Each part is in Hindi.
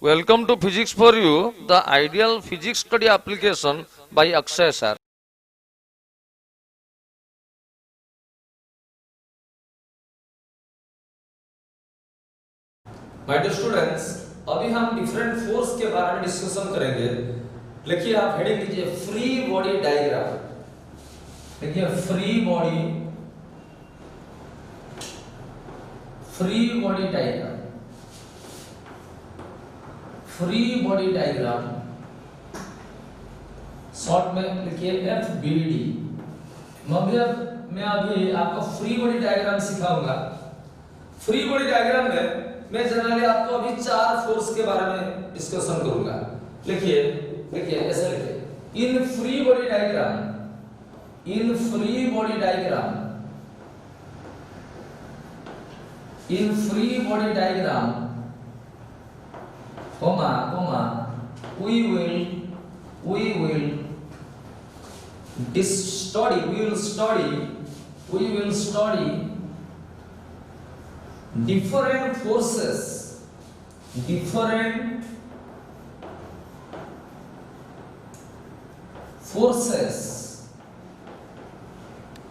Welcome to Physics for You, the ideal physics study application by Akshay sir. My dear students, अभी हम डिफरेंट फोर्स के बारे में डिस्कशन करेंगे। लिखिए, आप हेडिंग लीजिए फ्री बॉडी डायग्राम। देखिए free body diagram, free body diagram short में लिखिए FBD। मगर मैं अभी आपको फ्री बॉडी डायग्राम सिखाऊंगा। फ्री बॉडी डायग्राम में मैं जनरली आपको अभी चार फोर्स के बारे में डिस्कशन करूंगा। लिखिए ऐसे लिखिए, in free body diagram we will study different forces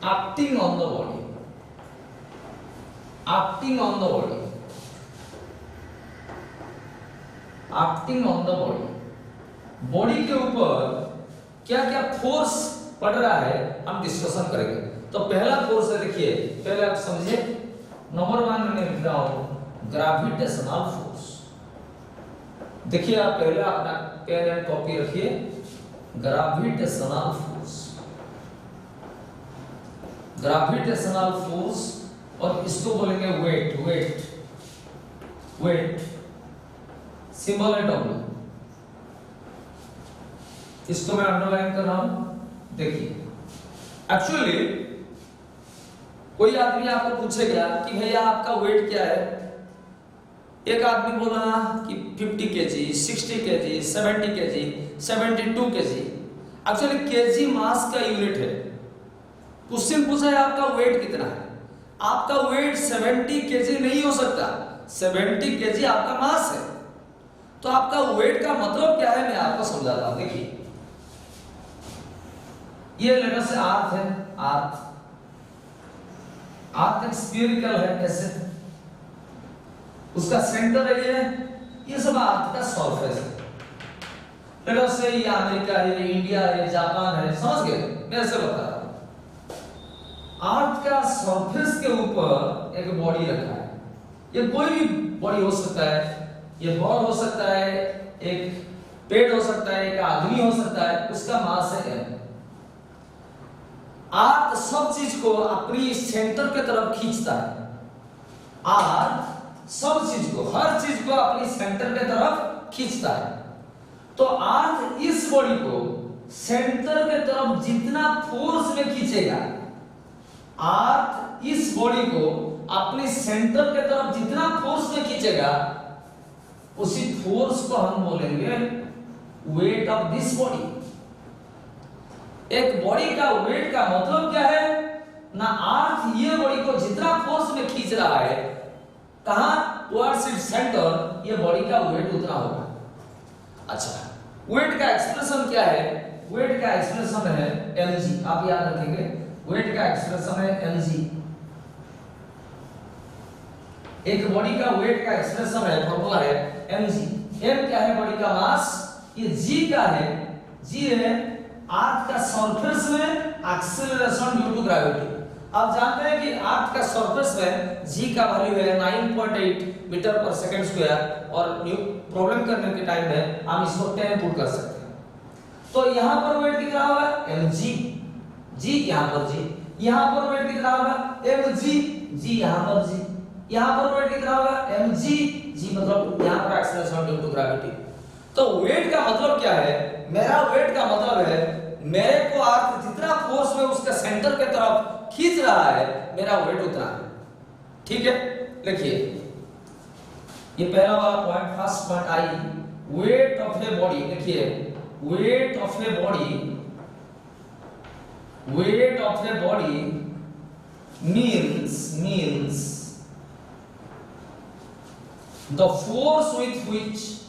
acting on the body, body के ऊपर क्या क्या फोर्स पड़ रहा है हम डिस्कशन करेंगे। तो पहला फोर्स है, देखिए पहले आप समझिए। नंबर 1 में लिख रहा हूं ग्रेविटेशनल फोर्स। देखिए आप पहले अपना पेन एंड कॉपी रखिए। ग्रेविटेशनल फोर्स और इसको बोलेंगे वेट सिंबल है W। इसको मैं अंडरलाइन कर रहा हूं। देखिए एक्चुअली कोई आदमी आपको पूछेगा कि भैया आपका वेट क्या है। एक आदमी बोला कि 50 KG, 60 KG, 70 KG, 72 KG. Actually KG mass का यूनिट है। क्वेश्चन पूछा है आपका वेट कितना है। आपका वेट 70 केजी नहीं हो सकता। 70 केजी आपका मास है। तो आपका वेट का मतलब क्या है मैं आपको समझाता हूं। देखिए ये लेटर से अर्थ है, अर्थ एक स्फीयरिकल है ऐसे, उसका सेंटर है ये सब अर्थ का सरफेस है। लेटर से ये अमेरिका है, इंडिया है, जापान है, समझ गए। मैं ऐसे बता रहा हूं। अर्थ का सरफेस के ऊपर एक बॉडी रखा है। ये कोई भी बॉडी हो सकता है, ये बॉल हो सकता है, एक पेड़ हो सकता है, एक आदमी हो सकता है, उसका मास है m। अर्थ सब चीज को अपनी सेंटर के तरफ खींचता है। अर्थ सब चीज को, हर चीज को अपनी सेंटर के तरफ खींचता है। तो अर्थ इस बॉडी को सेंटर के तरफ जितना फोर्स में खींचेगा, अर्थ इस बॉडी को अपनी सेंटर के तरफ जितना फोर्स में खींचेगा, उसी फोर्स को हम बोलेंगे वेट ऑफ दिस बॉडी। एक बॉडी का वेट का मतलब क्या है ना, अर्थ ये बॉडी को जितना फोर्स में खींच रहा है, कहां टुवर्ड्स इट्स सेंटर, ये बॉडी का वेट उतना होगा। अच्छा, वेट का एक्सप्रेशन क्या है? वेट का एक्सप्रेशन है mg। आप याद रखेंगे, वेट का एक्सप्रेशन है mg। एक बॉडी का वेट का एक्सप्रेशन है, फॉर्मूला है mg। m क्या है? बॉडी का मास। ये g का है, g है अर्थ का सरफेस में एक्सेलरेशन ड्यू टू ग्रेविटी। आप जानते हैं कि अर्थ का सरफेस में g का वैल्यू है 9.8 मीटर पर सेकंड स्क्वायर और प्रॉब्लम करने के टाइम में हम इसको 10 पुट कर सकते हैं। तो यहां पर वेट कितना होगा? mg। g यहां पर g, यहां पर वेट कितना होगा? mg। g यहां पर g, यहां पर वेट कितना होगा? mg। g मतलब यहां पर एक्सेलरेशन ड्यू टू ग्रेविटी। तो वेट का मतलब क्या है? मेरा वेट का मतलब है मेरे को अर्थ जितना फोर्स में उसके सेंटर के तरफ खींच रहा है, मेरा वेट उतना है। ठीक है, लिखिए ये पहला वाला point, first point I weight of a body. देखिए weight of a body means the force with which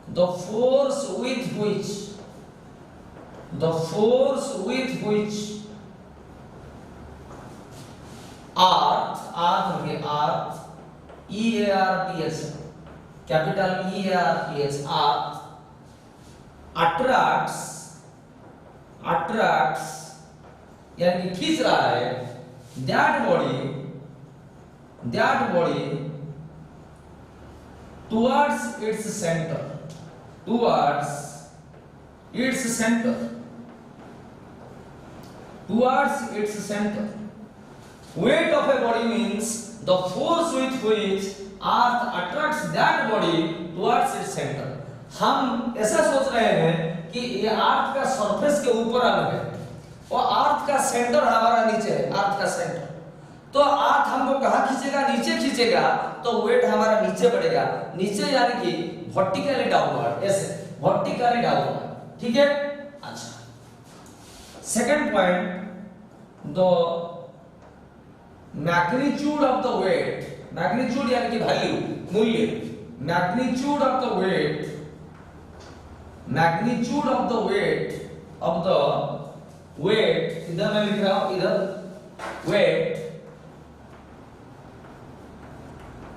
the force with which earth EARTH capital EARTH attracts यानी कि खींच रहा है that body towards its center weight of a body means the force with which earth attracts that body towards its center। हम ऐसा सोच रहे हैं कि ये अर्थ का सरफेस के ऊपर अलग है और अर्थ का सेंटर हमारा नीचे है, अर्थ का सेंटर। तो अर्थ हमको कहाँ खींचेगा? नीचे खींचेगा, तो वेट हमारा नीचे बढ़ेगा, नीचे यानी कि वर्टिकली डाउनवर्ड, ऐसे वर्टिकली डाउनवर्ड। ठीक है, अच्छा। Second point, the magnitude of the weight, magnitude यानी कि वैल्यू, मूल्य, magnitude of the weight, magnitude of the weight, इधर मैं लिख रहा हूं, इधर weight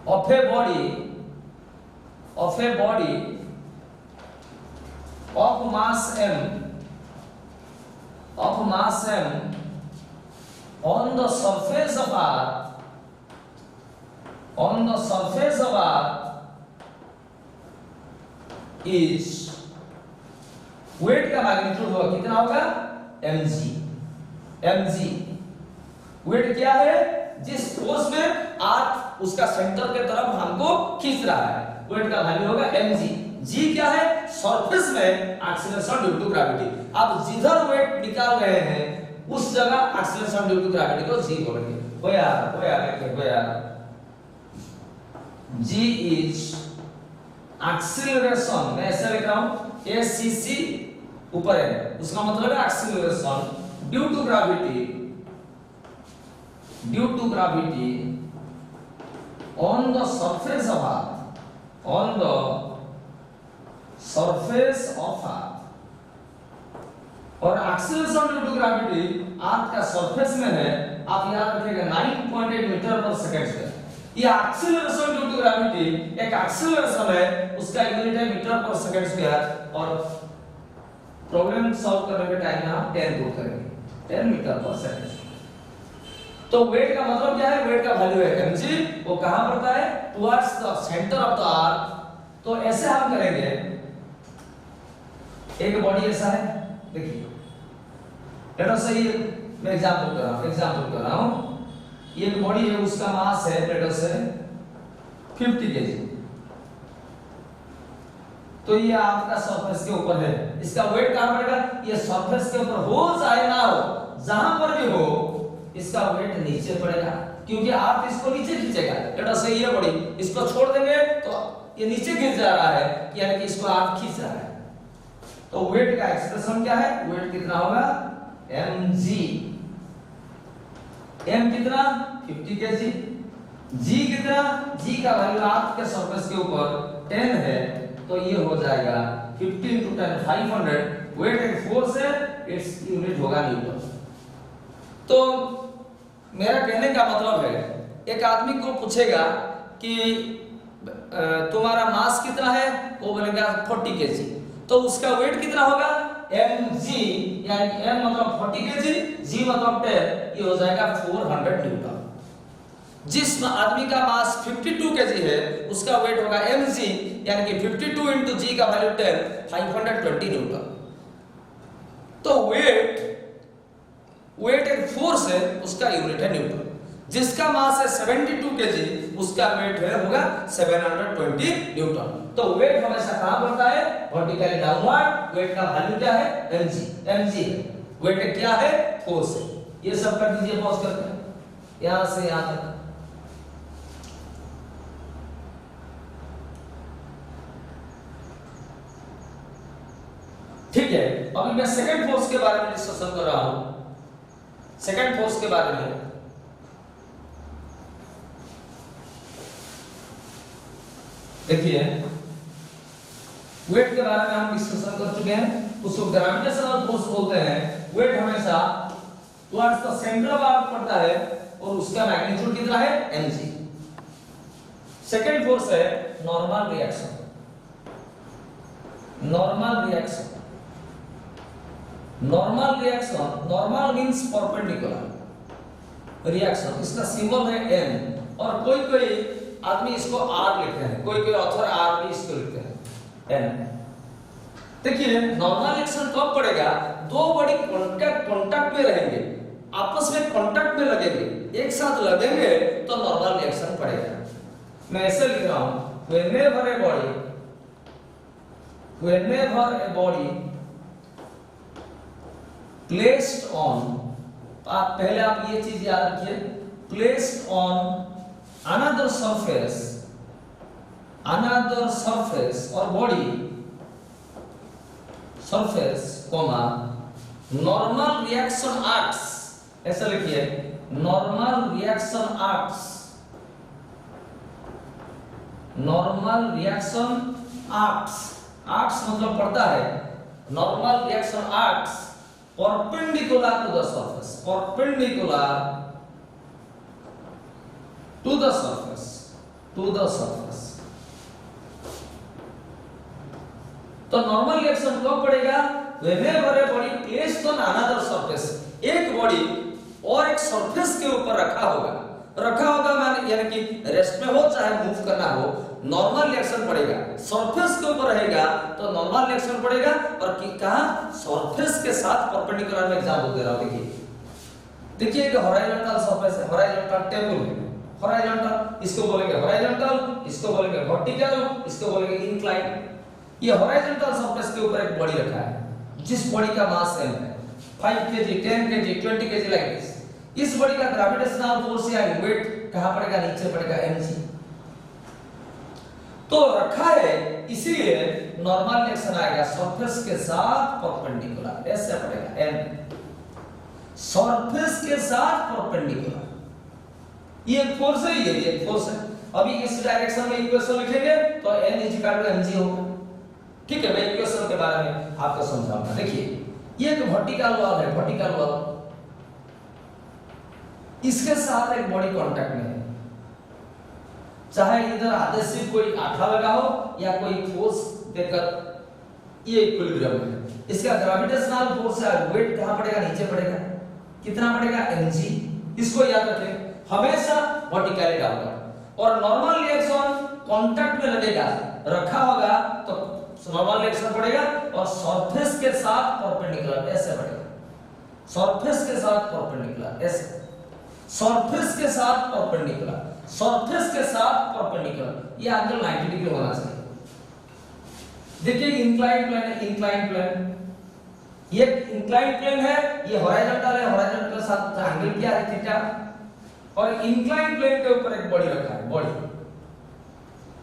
of a body of mass m on the surface of earth is weight का मैग्नीट्यूड होगा, कितना होगा? mg। वेट क्या है? जिस फोर्स में अर्थ उसका सेंटर के तरफ हमको खींच रहा है, वेट का वैल्यू होगा mg। g क्या है? सरफेस में एक्सीलरेशन ड्यू टू ग्रेविटी। अब जिधर वेट निकाल रहे हैं उस जगह एक्सीलरेशन ड्यू टू ग्रेविटी को g बोलेंगे। होया g इज एक्सीलरेशन, मैं ऐसे लिख रहा हूं, acc ऊपर है, उसका मतलब है acceleration due to gravity on the surface of earth, और acceleration due to gravity earth का सरफेस में है, आप याद रखिएगा 9.8 मीटर पर सेकंड स्क्वायर। ये एक्सीलरेशन ड्यू टू ग्रेविटी एक एक्सीलरेशन है, उसका यूनिट है मीटर पर सेकंड स्क्वायर, और प्रॉब्लम सॉल्व करने के टाइम में हम 10 पुट करेंगे, 10 मीटर पर सेकंड। तो वेट का मतलब क्या है? वेट का वैल्यू है mg, वो कहां पड़ता है? Towards the centre of the earth. तो ऐसे हम करेंगे, एक बॉडी ऐसा है, देखिए, लेट अस से मैं एग्जांपल कर रहा हूं, ये बॉडी है, उसका मास है लेट अस से 50 केजी। तो ये आपका सरफेस के ऊपर है, इसका वेट कहां पड़ेगा? ये सरफेस के ऊपर हो चाहे ना हो, जहां पर भी हो, इसका वेट नीचे पड़ेगा, क्योंकि आप इसको नीचे खींचेगा। लेट अस से ये बॉडी, इसको छोड़ देंगे तो ये नीचे गिर जा रहा है, यानी कि इसको आप खींच रहा है। तो वेट का एक्सप्रेशन क्या है? वेट कितना होगा? mg। m कितना? 50 kg। g कितना? g का वैल्यू आपके सरफेस के ऊपर 10 है, तो ये हो जाएगा 50 × 10 500। वेट एक फोर्स है, इट्स यूनिट होगा न्यूटन। तो मेरा कहने का मतलब है, एक आदमी को पूछेगा कि तुम्हारा मास कितना है, वो बोलेगा 40 kg, तो उसका वेट कितना होगा? mg, यानी m मतलब 40 kg, g मतलब 10, ये हो जाएगा 400 न्यूटन। जिस आदमी का मास 52 kg है, उसका वेट होगा mg, यानी कि 52 × g का वैल्यू 10, 520 न्यूटन। तो वेट एक फोर्स है, उसका यूनिट है न्यूटन। जिसका मास है 72 kg, उसका वेट है होगा 720 न्यूटन। तो वेट हमेशा कहां बढ़ता है? Vertically downward. वेट का वैल्यू क्या है? mg है। वेट क्या है? फोर्स है। ये सब कर दीजिए, पॉज करके यहां से यहां तक। ठीक है, अभी मैं सेकंड फोर्स के बारे में डिस्कशन कर रहा हूं। सेकंड फोर्स के बारे में देखिए, वेट के बारे में हम डिस्कशन कर चुके हैं, उसको ग्रेविटेशनल फोर्स बोलते हैं। वेट हमेशा towards the centre of earth पड़ता है और उसका मैग्नीट्यूड कितना है mg। सेकंड फोर्स है normal reaction. Normal reaction, normal reaction, normal means perpendicular reaction, इसका सिंबल है n और कोई कोई आदमी इसको r लिखते हैं, कोई कोई ऑथर r भी इसको लिखते हैं n। देखिए नॉर्मल रिएक्शन कब पड़ेगा, दो बॉडी कांटेक्ट में रहेंगे, आपस में कांटेक्ट में लगेंगे, एक साथ लगेंगे तो नॉर्मल रिएक्शन पड़ेगा। मैं ऐसे लिख रहा हूं, whenever a body placed on, पहले आप ये चीज याद रखिए, placed on another surface or body surface, normal reaction acts, ऐसा लिखिए, normal reaction acts, normal reaction acts, acts मतलब पड़ता है, normal reaction acts perpendicular to the surface, perpendicular to the surface, to the surface. तो नॉर्मल रिएक्शन कब पड़ेगा, whenever a body placed on another surface, एक बॉडी और एक सरफेस के ऊपर रखा होगा माने यानी कि रेस्ट में हो चाहे मूव करना हो, नॉर्मल रिएक्शन पड़ेगा। सरफेस के ऊपर रहेगा तो नॉर्मल रिएक्शन पड़ेगा, और कहां सरफेस के साथ परपेंडिकुलर में एग्जांपल दे रहा हूं। देखिए एक हॉरिजॉन्टल सरफेस है, हॉरिजॉन्टल टेबल है, हॉरिजॉन्टल इसको बोलेंगे हॉरिजॉन्टल, इसको बोलेंगे वर्टिकल, इसको बोलेंगे इंक्लाइन। ये हॉरिजॉन्टल सरफेस के ऊपर एक बॉडी रखा है जिस बॉडी का मास सेम है 5 kg, 10 kg, 20 kg like this. इस बॉडी का ग्रेविटेशनल फोर्स या वेट कहां पड़ेगा, नीचे पड़ेगा mg। तो रखा है इसीलिए नॉर्मल रिएक्शन आएगा सरफेस के साथ परपेंडिकुलर, ऐसे पड़ेगा n, सरफेस के साथ परपेंडिकुलर। ये एक फोर्स है, ये एक फोर्स है। अभी इस डायरेक्शन में इक्वेशन लिखेंगे तो n mg होगा। ठीक है, मैं इक्वेशन के बारे में आपको समझाऊंगा। देखिए ये एक वर्टिकल वॉल है, वर्टिकल वॉल, इसके साथ एक बॉडी कांटेक्ट में है, चाहे इधर आधेसिव कोई आठा लगा हो या कोई फोर्स देकर ये इक्विलिब्रियम है। इसका ग्रेविटेशनल फोर्स है, वेट कहां पड़ेगा, नीचे पड़ेगा, कितना पड़ेगा mg। इसको याद रखें, हमेशा वर्टिकली डाउनवर्ड, और नॉर्मल रिएक्शन कांटेक्ट में लगेगा, रखा होगा तो नॉर्मल रिएक्शन पड़ेगा और सरफेस के साथ परपेंडिकुलर ऐसे पड़ेगा, सरफेस के साथ परपेंडिकुलर ऐसे, सरफेस के साथ परपेंडिकुलर, सरफेस के साथ परपेंडिकुलर। ये एंगल 90 डिग्री होना चाहिए। देखिए इंक्लाइन प्लेन है, इंक्लाइन प्लेन, ये इंक्लाइन प्लेन है, ये हॉरिजॉन्टल है, हॉरिजॉन्टल के साथ एंगल क्या है थीटा, और इंक्लाइन प्लेन के ऊपर एक बॉडी रखा है,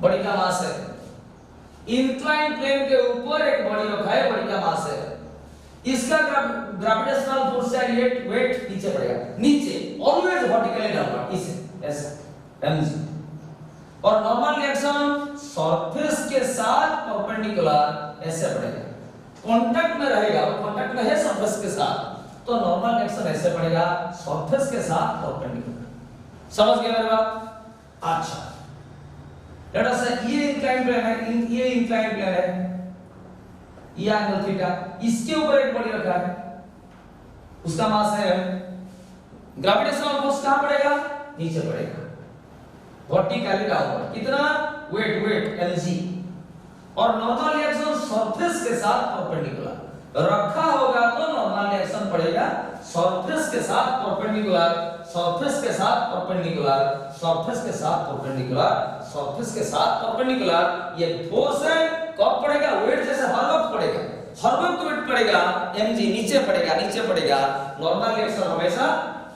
बॉडी का मास है। इंक्लाइन प्लेन के ऊपर एक बॉडी रखा है, बॉडी का मास है, इसका ग्रेविटेशनल फोर्स है वेट नीचे पड़ेगा, नीचे ऑलवेज वर्टिकली डाउनवर्ड, इसे ऐसे mg। और नॉर्मल रिएक्शन सरफेस के साथ परपेंडिकुलर ऐसे पड़ेगा, कांटेक्ट में रहेगा, वो कांटेक्ट में है सरफेस के साथ, तो नॉर्मल रिएक्शन ऐसे पड़ेगा सरफेस के साथ परपेंडिकुलर। समझ गए मेरी बात? अच्छा, लेट अस से ये इंक्लाइन प्लेन है, ये इंक्लाइन प्लेन है, ये एंगल थीटा, इसके ऊपर एक बॉडी रखा है, उसका मास है, ग्रेविटेशनल फोर्स कहां पड़ेगा, नीचे पड़ेगा, वर्टिकली डाउनवर्ड, कितना वेट mg। और नॉर्मल रिएक्शन सरफेस के साथ परपेंडिकुलर रखा होगा तो नॉर्मल रिएक्शन पड़ेगा सरफेस के साथ परपेंडिकुलर, सरफेस के साथ परपेंडिकुलर, सरफेस के साथ परपेंडिकुलर, सरफेस के साथ परपेंडिकुलर। ये फोर्स है, कब पड़ेगा, वेट जैसे हर वक्त पड़ेगा, हर वक्त वेट पड़ेगा mg, नीचे पड़ेगा, नीचे पड़ेगा। नॉर्मल रिएक्शन हमेशा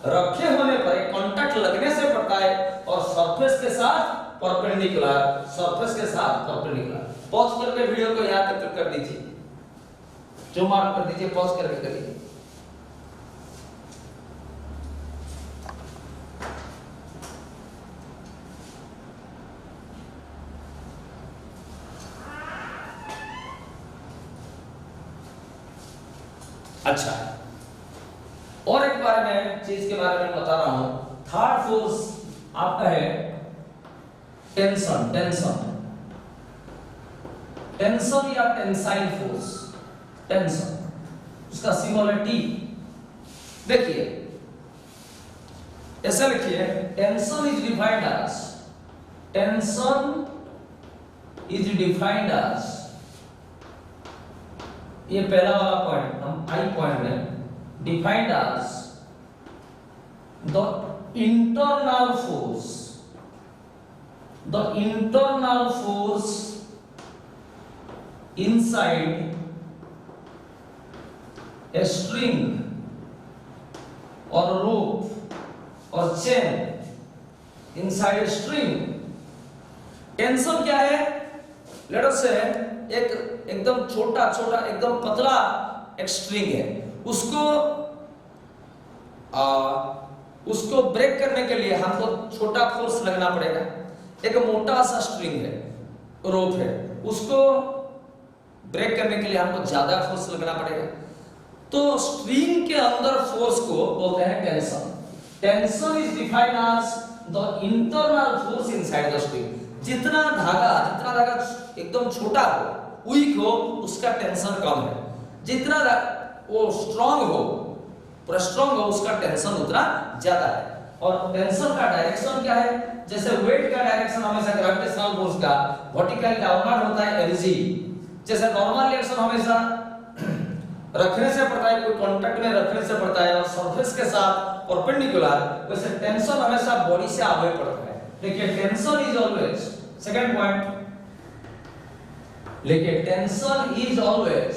रखे होने पर कांटेक्ट लगने से पड़ता है और सरफेस के साथ परपेंडिकुलर, सरफेस के साथ परपेंडिकुलर। पॉज करके वीडियो को यहां तक कर दीजिए, जो मार्क कर दीजिए, पॉज करके करिए। अच्छा, और एक बारे में चीज के बारे में बता रहा हूं। थर्ड फोर्स आपका है टेंशन। टेंशन या टेंसाइल फोर्स। टेंशन, उसका सिंबल है टी। देखिए ऐसा लिखिए, टेंशन इज डिफाइंड एज ये पहला वाला पॉइंट हम आई पॉइंट में, defined as the internal force inside a string or rope or chain inside a string। Tension क्या है? लेट अस से एकदम छोटा एकदम पतला एक स्ट्रिंग है, उसको ब्रेक करने के लिए हमको छोटा फोर्स लगना पड़ेगा। एक मोटा सा स्ट्रिंग है, रोप है, उसको ब्रेक करने के लिए हमको ज्यादा फोर्स लगना पड़ेगा। तो स्ट्रिंग के अंदर फोर्स को बोलते हैं tension. Tension is defined as the internal force inside the string. जितना धागा एकदम छोटा हो, वीक हो, उसका टेंशन कम है। जितना वो स्ट्रांग हो, पूरा स्ट्रांग हो, उसका टेंशन उतना ज्यादा है। और टेंशन का डायरेक्शन क्या है? जैसे वेट का डायरेक्शन हमेशा ग्रेविटेशनल फोर्स का वर्टिकल डाउनवर्ड होता है, एनर्जी। जैसे नॉर्मल रिएक्शन हमेशा रखने से पड़ता है, कोई कांटेक्ट में रखने से पड़ता है और सरफेस के साथ परपेंडिकुलर, वैसे टेंशन हमेशा बॉडी से आगे पड़ता है। देखिए tension is always, second point देखिए, tension is always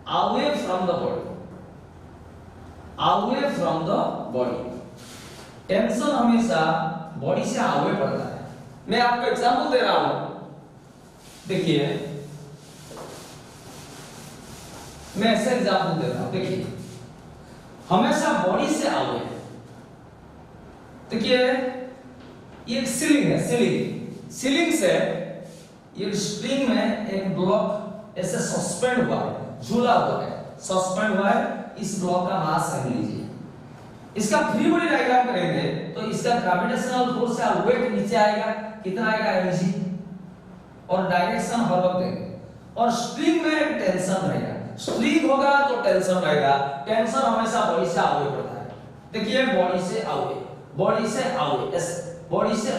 away from the body. Tension हमेशा बॉडी से आगे पड़ता है। मैं आपको एग्जांपल दे रहा हूं, देखिए मैं ऐसे एग्जांपल दे रहा हूं। देखिए हमेशा बॉडी से आगे, देखिए ये एक सीलिंग है, सीलिंग से ये स्ट्रिंग में एक ब्लॉक ऐसे सस्पेंड हुआ है, झूला हुआ है, सस्पेंड हुआ है। इस ब्लॉक का मास समझ लीजिए। इसका फ्री बॉडी डायग्राम करेंगे तो इसका ग्रेविटेशनल फोर्स से वेट नीचे आएगा, कितना आएगा, mg, और डायरेक्शन हर वक्त देंगे। और स्ट्रिंग में एक टेंशन रहेगा, स्ट्रिंग होगा तो टेंशन रहेगा। टेंशन हमेशा बॉडी से आगे पड़ता है। देखिए बॉडी से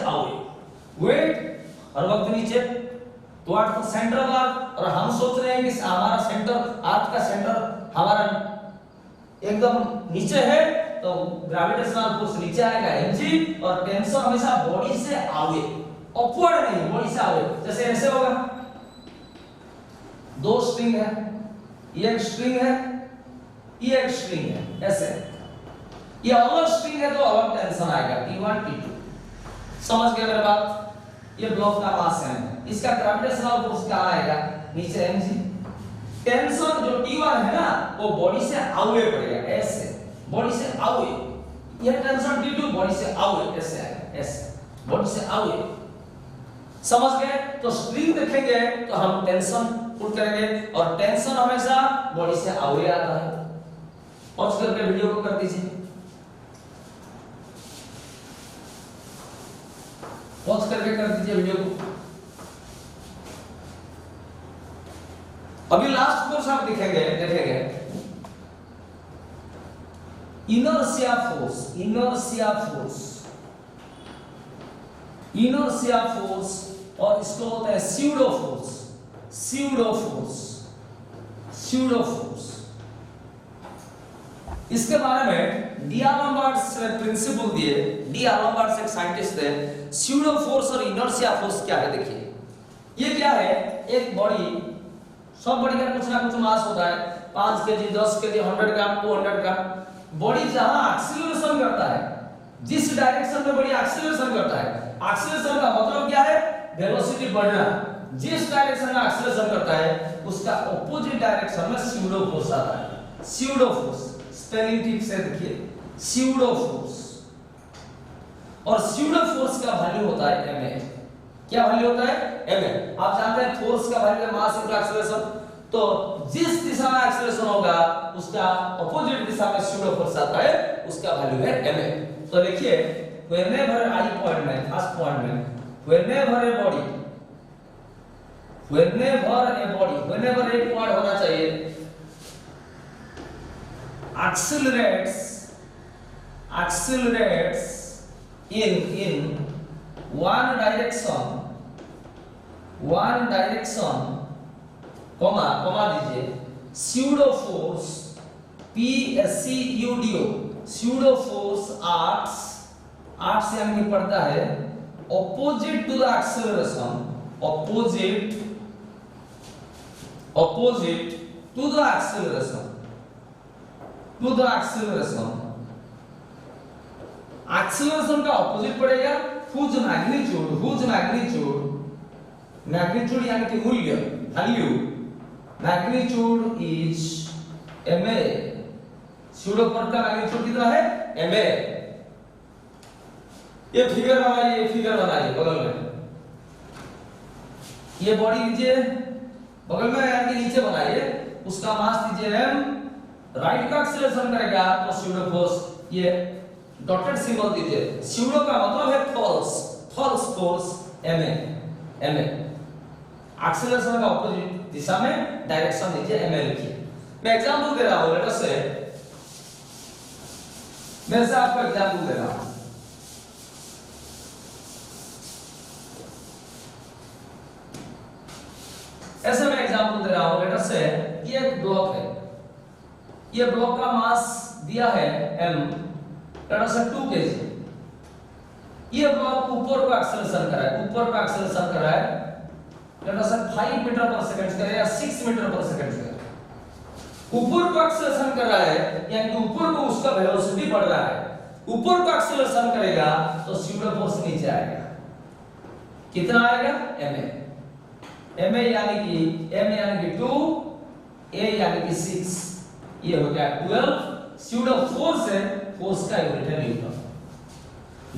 आगे, वेट हर वक्त नीचे, toward the centre of earth. और हम सोच रहे हैं कि हमारा सेंटर, अर्थ का सेंटर हमारा एकदम नीचे है, तो ग्रेविटेशनल फोर्स नीचे आएगा, mg, और टेंशन हमेशा बॉडी से आगे, अपवर्ड नहीं, बॉडी से आगे। जैसे ऐसे होगा, दो स्ट्रिंग है, ये एक स्ट्रिंग है, ये एक स्ट्रिंग है, ऐसे ये अलग स्ट्रिंग है तो अलग टेंशन आएगा, T1 T2। समझ गए मेरे बात? ये ब्लॉक का मास है, इसका ग्रेविटेशनल फोर्स कहां आएगा, नीचे, mg। टेंशन जो T1 है ना, वो बॉडी से आगे पड़ेगा, ऐसे बॉडी से आगे। ये टेंशन T2 बॉडी से आगे, ऐसे आएगा, ऐसे बॉडी से आगे। समझ गए? तो स्ट्रिंग देखेंगे तो हम टेंशन पुट करेंगे, और टेंशन हमेशा बॉडी से आगे आता है। पॉज करके वीडियो को कर दीजिए, पॉज करके कर दीजिए वीडियो को। अभी लास्ट फोर्स आप देखेंगे, इनर्शिया फोर्स, और इसको बोलते हैं स्यूडो फोर्स। इसके बारे में डी आलम्बार्ट्स ने प्रिंसिपल दिए। डी आलम्बार्ट्स एक साइंटिस्ट थे। स्यूडो फोर्स और इनर्शिया फोर्स क्या है? देखिए ये क्या है, एक बॉडी, सब बॉडी का कुछ ना कुछ मास होता है, 5 केजी, 10 केजी, 100 ग्राम, 200 ग्राम। बॉडी जहां एक्सीलरेशन करता है, जिस डायरेक्शन में बॉडी एक्सीलरेशन करता है, एक्सीलरेशन का मतलब क्या है, वेलोसिटी बढ़ना। जिस डायरेक्शन में एक्सीलरेशन करता है उसका ऑपोजिट डायरेक्शन में स्यूडो फोर्स आता है। स्यूडो फोर्स, स्पेलिंग ठीक से देखिए, स्यूडो फोर्स। और स्यूडो फोर्स का वैल्यू होता है ma। क्या वैल्यू होता है? ma। आप जानते हैं फोर्स का वैल्यू है मास इनटू एक्सीलरेशन। तो जिस दिशा में एक्सेलरेशन होगा उसका अपोजिट दिशा में स्यूडो फोर्स आता है, उसका वैल्यू है ma। तो देखिए whenever I पॉइंट में, फर्स्ट पॉइंट में, whenever a body, whenever एक पॉइंट होना चाहिए accelerates in one direction, comma दीजिए, pseudo force pseudo force acts यानी कि पड़ता है opposite to the acceleration, opposite to the acceleration, acceleration का ऑपोजिट पड़ेगा whose magnitude यानी कि मूल्य, value, magnitude is ma। Pseudo force का मैग्नीट्यूड कितना है ma। ये फिगर बनाइए बगल में, ये बॉडी लीजिए बगल में यानी कि नीचे बनाइए, उसका मास दीजिए m, राइट का एक्सेलरेशन करेगा तो स्यूडो फोर्स, ये डॉटेड सिंबल दीजिए, स्यूडो का मतलब है फॉल्स फोर्स ma। एक्सेलरेशन का ऑपोजिट दिशा में डायरेक्शन दीजिए ma लिखिए। मैं एग्जांपल दे रहा हूं, लेट अस से मैं से आपको एग्जांपल दे रहा हूं। ऐसे मैं एग्जांपल दे रहा हूं, लेट अस से ये एक ब्लॉक है, ये ब्लॉक का मास दिया है m, लेट अस से 2 kg। ये ब्लॉक ऊपर को एक्सेलरेशन कर रहा है, लेट अस से 5 मीटर पर सेकंड करे या 6 मीटर पर सेकंड करे, ऊपर को एक्सेलरेशन कर रहा है यानी कि ऊपर को उसका वेलोसिटी बढ़ रहा है, ऊपर को एक्सेलरेशन करेगा तो स्यूडो फोर्स नीचे आएगा, कितना आएगा ma यानी कि m यानी कि 2, a यानी कि 6, ये हो गया 12। स्यूडो फोर्स है, फोर्स का यूनिट है न्यूटन।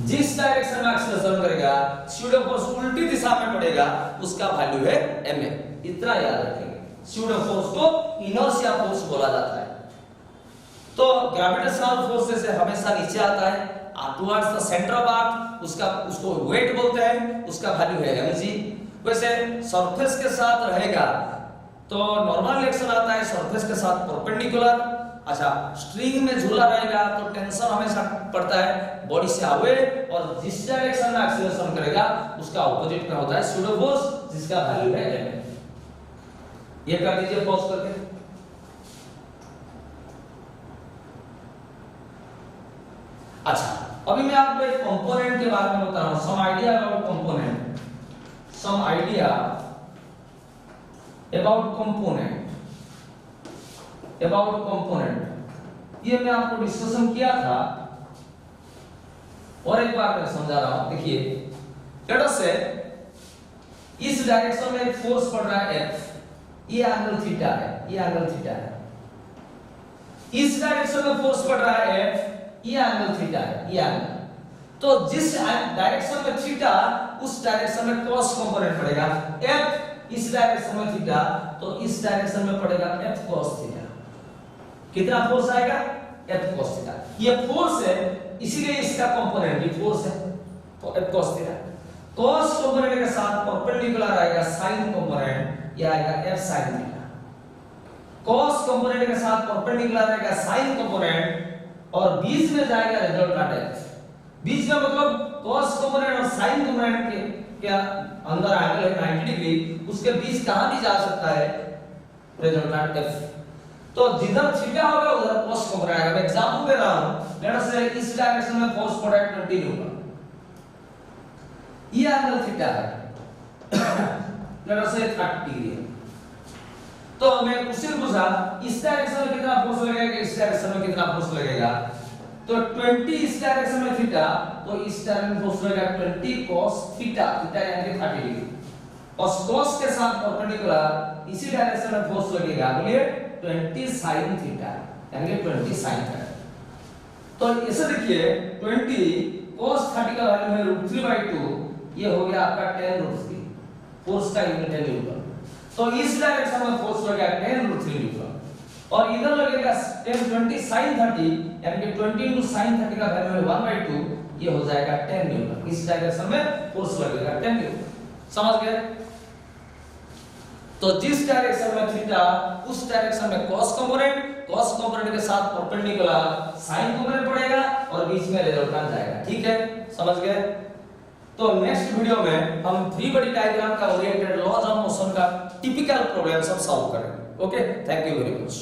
जिस डायरेक्शन में एक्सेलरेशन करेगा स्यूडो फोर्स उल्टी दिशा में पड़ेगा, उसका वैल्यू है ma। इतना याद रखेंगे, स्यूडो फोर्स को इनर्शिया फोर्स बोला जाता है। तो ग्रेविटेशनल फोर्स से हमेशा नीचे आता है towards the centre of earth, उसको वेट बोलते हैं, उसका वैल्यू है mg। वैसे सरफेस के साथ रहेगा तो नॉर्मल रिएक्शन आता है, सरफेस के साथ परपेंडिकुलर। अच्छा, स्ट्रिंग में झूला रहेगा तो टेंशन हमेशा पड़ता है बॉडी से अवे, और जिस डायरेक्शन में एक्सेलरेशन करेगा उसका ऑपोजिट में होता है स्यूडो फोर्स, जिसका वैल्यू है ma। ये कर दीजिए पॉज करके। अच्छा, अभी मैं आपको एक कंपोनेंट के बारे में बता रहा हूं, सम आइडिया अबाउट कंपोनेंट, ये मैं आपको डिस्कशन किया था और एक बार मैं समझा रहा हूं। देखिए लेट अस से इस डायरेक्शन में एक फोर्स पड़ रहा है F, ये एंगल थीटा है, इस डायरेक्शन में फोर्स पड़ रहा है F, ये एंगल थीटा है, ये एंगल। तो जिस डायरेक्शन में थीटा, उस डायरेक्शन में cos कंपोनेंट पड़ेगा F, इस डायरेक्शन में थीटा तो इस डायरेक्शन में पड़ेगा F cos थीटा। कितना फोर्स आएगा F cos थीटा, ये फोर्स है इसीलिए इसका कंपोनेंट भी फोर्स है, तो F cos theta. cos component के साथ परपेंडिकुलर आएगा sin कंपोनेंट, ये आएगा F sin theta. cos component के साथ परपेंडिकुलर आएगा sin कंपोनेंट, और बीच में जाएगा रिजल्टेंट F। बीच में मतलब cos कंपोनेंट और sin कंपोनेंट के अंदर एंगल है 90 डिग्री, उसके बीच कहां भी जा सकता है रिजल्टेंट F। तो जिधर थीटा होगा उधर cos कंपोनेंट आएगा। मैं एग्जांपल दे रहा हूं, लेट अस से इस डायरेक्शन में फोर्स पड़ा है 20 न्यूटन, ये एंगल थीटा है, लेट अस से 30 डिग्री है। तो मैं उससे पूछा इस डायरेक्शन में कितना फोर्स लगेगा, इस डायरेक्शन में कितना फोर्स लगेगा, तो 20 इस डायरेक्शन में थीटा, तो इस डायरेक्शन में फोर्स लगेगा 20 cos थीटा, थीटा यानी कि 30 डिग्री, और cos के साथ परपेंडिकुलर इसी डायरेक्शन में फोर्स लगेगा, बोलिए 20 sin थीटा यानी कि 20 sin थीटा। तो इसे देखिए 20 cos 30 का वैल्यू है √3/2, ये हो गया आपका 10√3, फोर्स का यूनिट है न्यूटन। तो इस डायरेक्शन में फोर्स लगेगा 10 √3 न्यूटन और इधर लगेगा 10 20 sin 30 यानी कि 20 into sin 30 का वैल्यू है 1/2 ये हो जाएगा 10 न्यूटन। इस डायरेक्शन में फोर्स लगेगा 10 न्यूटन। समझ गए? तो जिस डायरेक्शन में थीटा उस डायरेक्शन में cos कंपोनेंट के साथ परपेंडिकुलर sin कंपोनेंट पड़ेगा और बीच में रिजल्टेंट जाएगा। ठीक है, समझ गए? तो नेक्स्ट वीडियो में हम फ्री बॉडी डायग्राम का ओरिएंटेड लॉज ऑफ मोशन का टिपिकल प्रॉब्लम सब सॉल्व करेंगे। Okay, thank you very much.